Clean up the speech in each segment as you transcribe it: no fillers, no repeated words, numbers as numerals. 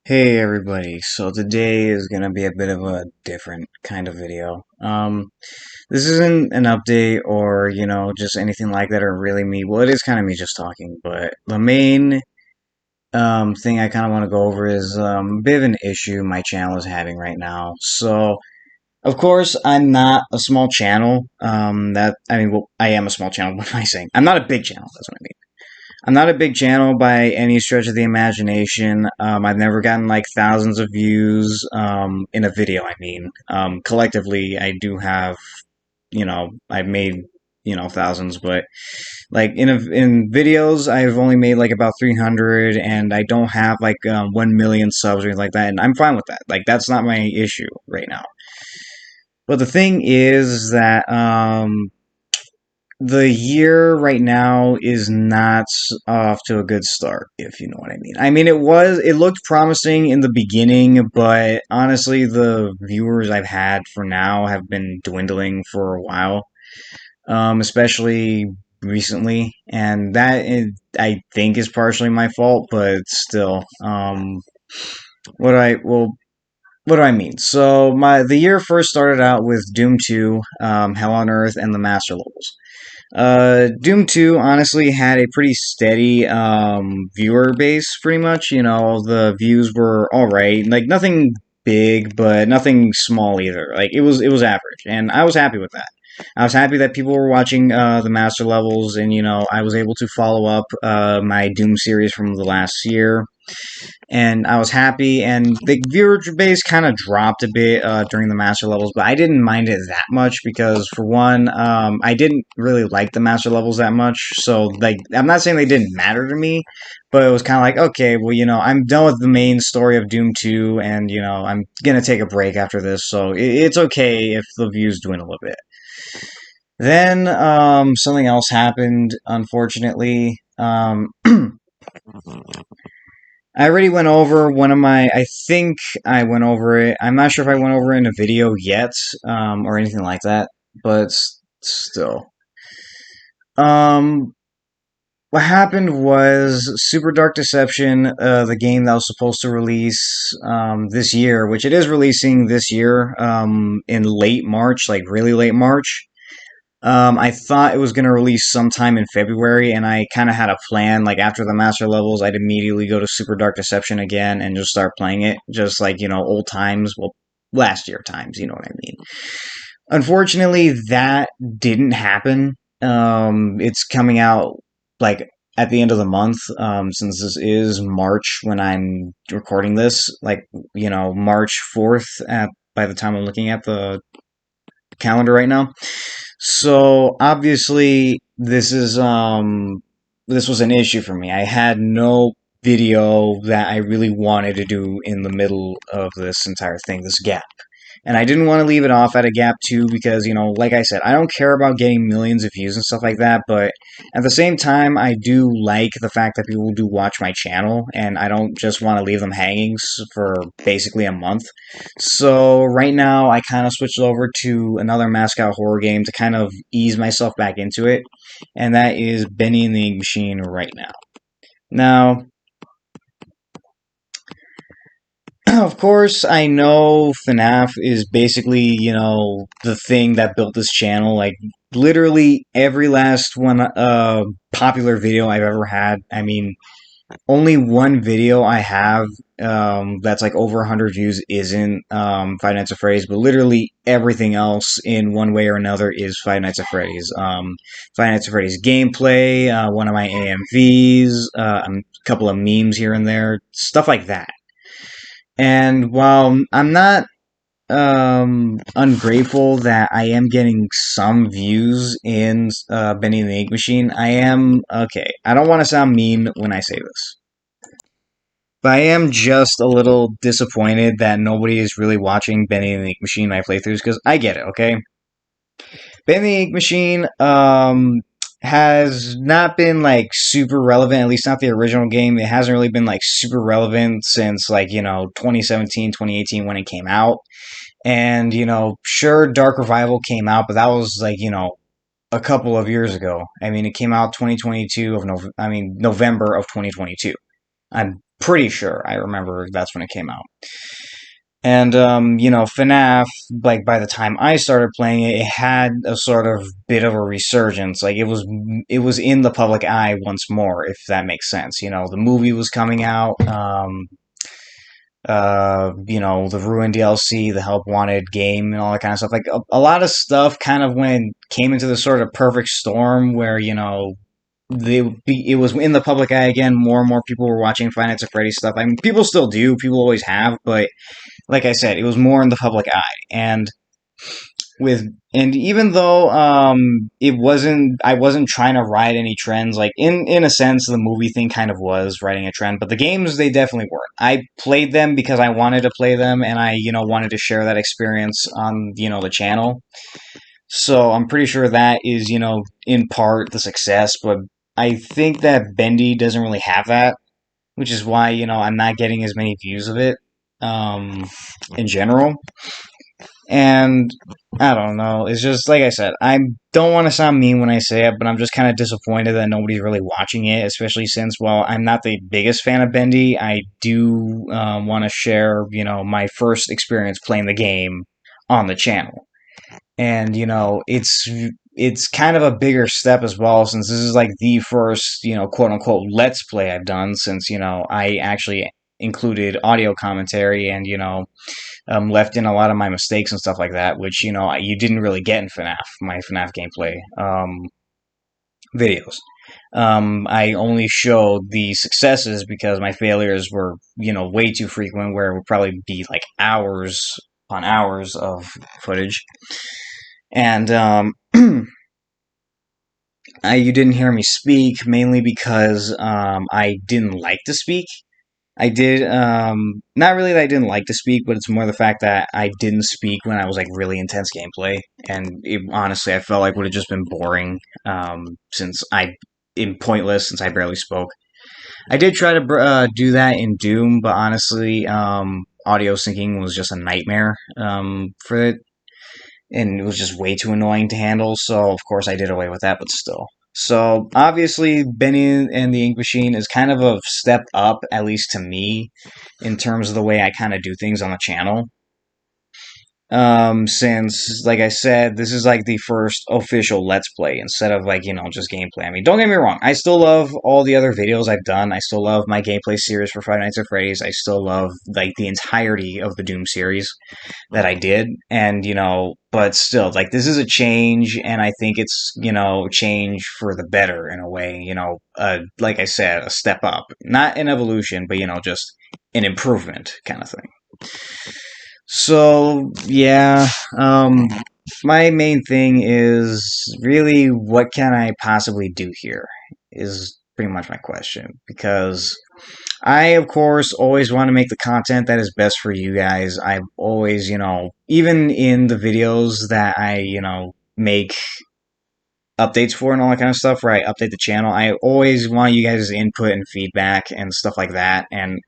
Hey everybody, so today is gonna be a bit of a different kind of video. This isn't an update or, just anything like that or really me. Well, it is kind of me just talking, but the main thing I kind of want to go over is a bit of an issue my channel is having right now. So, of course, I'm not a small channel. Well, I am a small channel. What am I saying? I'm not a big channel, that's what I mean. I'm not a big channel by any stretch of the imagination. I've never gotten like thousands of views in a video. Collectively, I do have, I've made, thousands, but like in videos, I've only made like about 300, and I don't have like 1 million subs or anything like that, and I'm fine with that. Like that's not my issue right now. But the thing is that the year right now is not off to a good start, if you know what I mean. It looked promising in the beginning, but honestly, the viewers I've had for now have been dwindling for a while, especially recently, and I think is partially my fault, but still, what I, well, what do I mean? So the year first started out with Doom 2, Hell on Earth, and the Master Levels. Doom 2 honestly had a pretty steady viewer base, pretty much. The views were alright. Like, nothing big, but nothing small either. Like, it was average, and I was happy with that. I was happy that people were watching the Master Levels, and, I was able to follow up my Doom series from the last year, and I was happy. And the viewer base kind of dropped a bit during the master levels, but I didn't mind it that much because, for one, I didn't really like the master levels that much. So, like, I'm not saying they didn't matter to me, but it was kind of like, okay, well, I'm done with the main story of Doom 2, and I'm gonna take a break after this, so it's okay if the views dwindle a bit. Then something else happened, unfortunately. I already went over one of my. I think I went over it. I'm not sure if I went over it in a video yet, or anything like that. But still, um, what happened was Super Dark Deception, the game that was supposed to release this year, which it is releasing this year, in late March, like really late March. I thought it was going to release sometime in February, and I kind of had a plan. Like, after the Master Levels, I'd immediately go to Super Dark Deception again and just start playing it. Just like, old times. Well, last year times, you know what I mean. Unfortunately, that didn't happen. It's coming out, like, at the end of the month, since this is March when I'm recording this. Like, March 4th by the time I'm looking at the calendar right now. So obviously this was an issue for me. I had no video that I really wanted to do in the middle of this entire thing, this gap. And I didn't want to leave it off at a gap too because, like I said, I don't care about getting millions of views and stuff like that, but at the same time, I do like the fact that people do watch my channel, and I don't just want to leave them hanging for basically a month. So right now, I kind of switched over to another mascot horror game to kind of ease myself back into it, and that is Bendy and the Ink Machine right now. Now, of course, I know FNAF is basically, the thing that built this channel. Like, literally every last one popular video I've ever had. I mean, only one video I have that's like over 100 views isn't Five Nights at Freddy's, but literally everything else in one way or another is Five Nights at Freddy's. Five Nights at Freddy's gameplay, one of my AMVs, a couple of memes here and there, stuff like that. And while I'm not ungrateful that I am getting some views in Bendy and the Ink Machine, I am okay. I don't want to sound mean when I say this, but I am just a little disappointed that nobody is really watching Bendy and the Ink Machine my playthroughs, because I get it, okay? Bendy and the Ink Machine has not been like super relevant, at least not the original game. It hasn't really been like super relevant since, like, 2017, 2018 when it came out. And, sure, Dark Revival came out, but that was like, a couple of years ago. I mean, it came out 2022 November of 2022. I'm Pretty sure I remember that's when it came out. And FNAF, like by the time I started playing it, it had a sort of bit of a resurgence. Like it was in the public eye once more, if that makes sense. The movie was coming out. The Ruin DLC, the Help Wanted game, and all that kind of stuff. Like a lot of stuff, kind of when came into the sort of perfect storm where it was in the public eye again. More and more people were watching Five Nights at Freddy's stuff. I mean, people still do. People always have, but like I said, it was more in the public eye. And even though I wasn't trying to ride any trends. Like in a sense, the movie thing kind of was riding a trend, but the games, they definitely weren't. I played them because I wanted to play them, and I wanted to share that experience on the channel. So I'm pretty sure that is in part the success, but I think that Bendy doesn't really have that, which is why I'm not getting as many views of it in general. And I don't know. It's just like I said. I don't want to sound mean when I say it, but I'm just kind of disappointed that nobody's really watching it. Especially since, well, I'm not the biggest fan of Bendy. I do want to share, my first experience playing the game on the channel, and it's kind of a bigger step as well, since this is like the first quote unquote let's play I've done, since I actually included audio commentary and left in a lot of my mistakes and stuff like that, which you didn't really get in my FNAF gameplay videos. I only showed the successes because my failures were way too frequent, where it would probably be like hours on hours of footage. And you didn't hear me speak mainly because I didn't like to speak. I did, not really that I didn't like to speak, but it's more the fact that I didn't speak when I was like really intense gameplay, and honestly, I felt like would have just been boring, since pointless since I barely spoke. I did try to do that in Doom, but honestly, audio syncing was just a nightmare, for it, and it was just way too annoying to handle. So of course I did away with that, but still. So obviously, Benny and the Ink Machine is kind of a step up, at least to me, in terms of the way I kind of do things on the channel. Since, like I said, this is like the first official Let's Play instead of like, just gameplay. I mean, don't get me wrong, I still love all the other videos I've done. I still love my gameplay series for Five Nights at Freddy's. I still love, like, the entirety of the Doom series that I did. And, but still, like, this is a change, and I think it's, change for the better in a way, like I said, a step up. Not an evolution, but, just an improvement kind of thing. So, yeah, my main thing is really what can I possibly do here is pretty much my question. Because I, of course, always want to make the content that is best for you guys. I always, even in the videos that I, make updates for and all that kind of stuff, where I update the channel, I always want you guys' input and feedback and stuff like that. And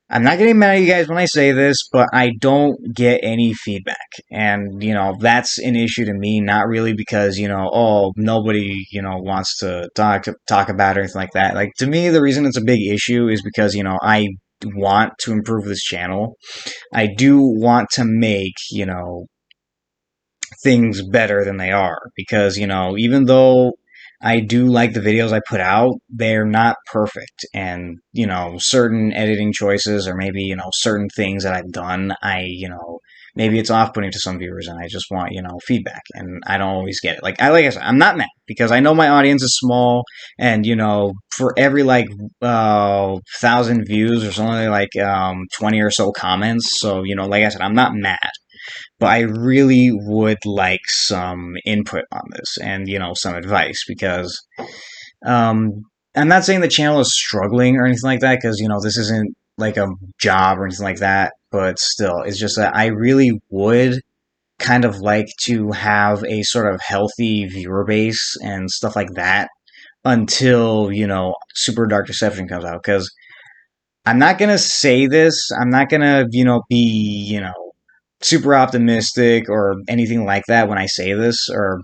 I'm not getting mad at you guys when I say this, but I don't get any feedback. And, that's an issue to me, not really because, oh, nobody, wants to talk about it or anything like that. Like, to me, the reason it's a big issue is because, I want to improve this channel. I do want to make, things better than they are, because even though I do like the videos I put out, they're not perfect, and certain editing choices, or maybe certain things that I've done, maybe it's off-putting to some viewers, and I just want feedback, and I don't always get it. Like I said, I'm not mad because I know my audience is small, and for every like 1,000 views or something, like 20 or so comments. So like I said, I'm not mad, but I really would like some input on this, and some advice, because I'm not saying the channel is struggling or anything like that, because this isn't like a job or anything like that, but still, it's just that I really would kind of like to have a sort of healthy viewer base and stuff like that until Super Dark Deception comes out. Because I'm not gonna say this, I'm not gonna be super optimistic or anything like that when I say this, or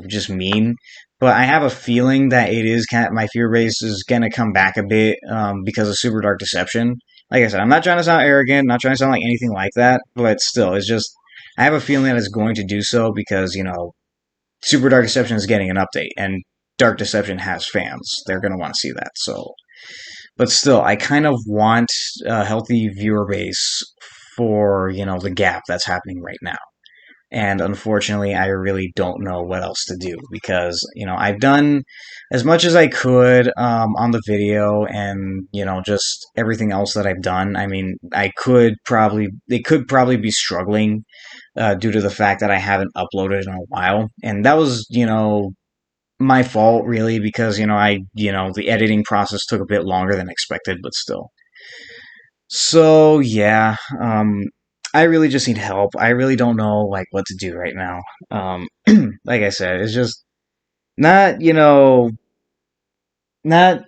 just mean, but I have a feeling that it is kind of, my fear base is going to come back a bit because of Super Dark Deception. Like I said, I'm not trying to sound arrogant, not trying to sound like anything like that, but still, it's just I have a feeling that it's going to do so because Super Dark Deception is getting an update, and Dark Deception has fans. They're going to want to see that. So, but still, I kind of want a healthy viewer base for the gap that's happening right now. And unfortunately, I really don't know what else to do because I've done as much as I could on the video, and just everything else that I've done. I mean, they could probably be struggling due to the fact that I haven't uploaded in a while, and that was my fault really because the editing process took a bit longer than expected, but still. So yeah, I really just need help. I really don't know like what to do right now. Like I said, it's just not not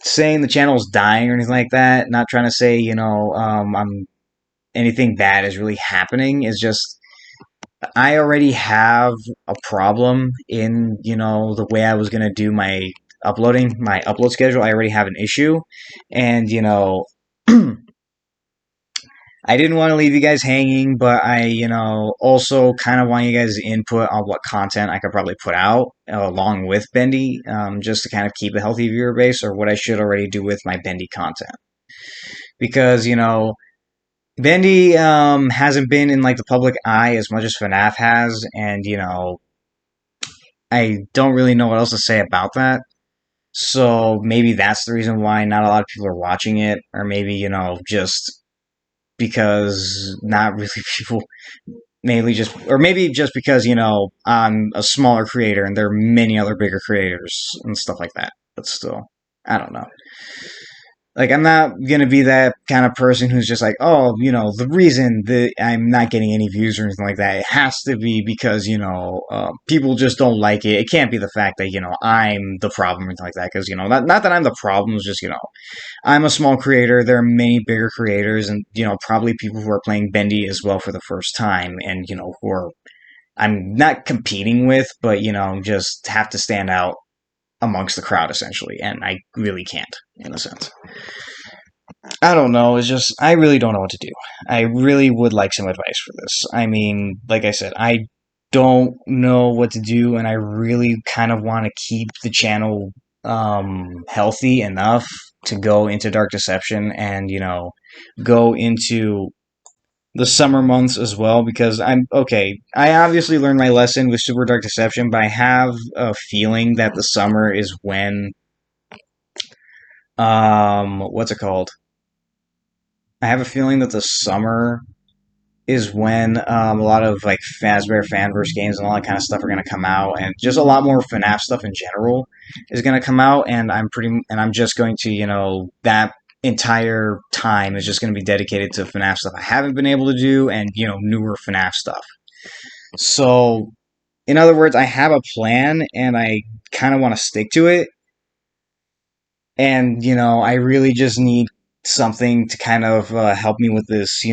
saying the channel's dying or anything like that. Not trying to say I'm anything bad is really happening. It's just I already have a problem in the way I was gonna do my upload schedule. I already have an issue, and I didn't want to leave you guys hanging, but I, also kind of want you guys' input on what content I could probably put out along with Bendy, just to kind of keep a healthy viewer base, or what I should already do with my Bendy content. Because, Bendy hasn't been in like the public eye as much as FNAF has, and, I don't really know what else to say about that. So maybe that's the reason why not a lot of people are watching it, or maybe, just because not really people mainly just or maybe just because I'm a smaller creator and there are many other bigger creators and stuff like that, but still I don't know. Like, I'm not gonna be that kind of person who's just like, oh, the reason that I'm not getting any views or anything like that, it has to be because people just don't like it. It can't be the fact that I'm the problem or anything like that, because not that I'm the problem. It's just I'm a small creator. There are many bigger creators, and probably people who are playing Bendy as well for the first time, and who are I'm not competing with, but just have to stand out amongst the crowd essentially, and I really can't in a sense. I don't know. It's just I really don't know what to do. I really would like some advice for this. I mean, like I said, I don't know what to do, and I really kind of want to keep the channel healthy enough to go into Dark Deception and go into the summer months as well, because I'm okay. I obviously learned my lesson with Super Dark Deception, but I have a feeling that the summer is when what's it called? I have a feeling that the summer is when a lot of like Fazbear Fanverse games and all that kind of stuff are going to come out, and just a lot more FNAF stuff in general is going to come out, and I'm just going to that entire time is just going to be dedicated to FNAF stuff I haven't been able to do, and newer FNAF stuff. So, in other words, I have a plan, and I kind of want to stick to it, and I really just need something to kind of help me with this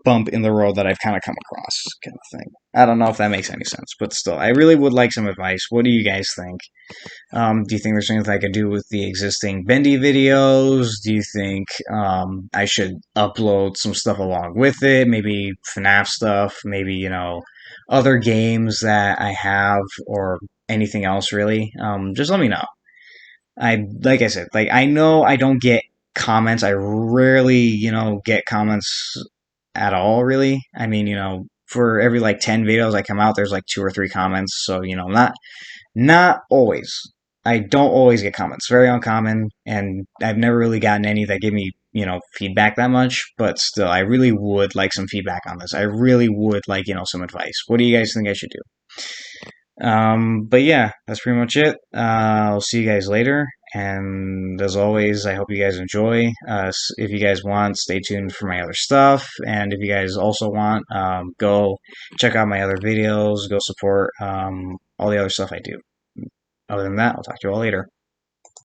bump in the road that I've kind of come across, kind of thing. I don't know if that makes any sense, but still, I really would like some advice. What do you guys think? Do you think there's anything I could do with the existing Bendy videos? Do you think I should upload some stuff along with it? Maybe FNAF stuff, maybe, other games that I have, or anything else really? Just let me know. Like I said, like I know I don't get comments. I rarely, get comments at all, really. I mean, for every like 10 videos I come out, there's like 2 or 3 comments. So, not always. I don't always get comments. Very uncommon, and I've never really gotten any that give me, feedback that much. But still, I really would like some feedback on this. I really would like, some advice. What do you guys think I should do? But yeah, that's pretty much it. I'll see you guys later. And as always, I hope you guys enjoy. If you guys want, stay tuned for my other stuff. And if you guys also want, go check out my other videos. Go support all the other stuff I do. Other than that, I'll talk to you all later.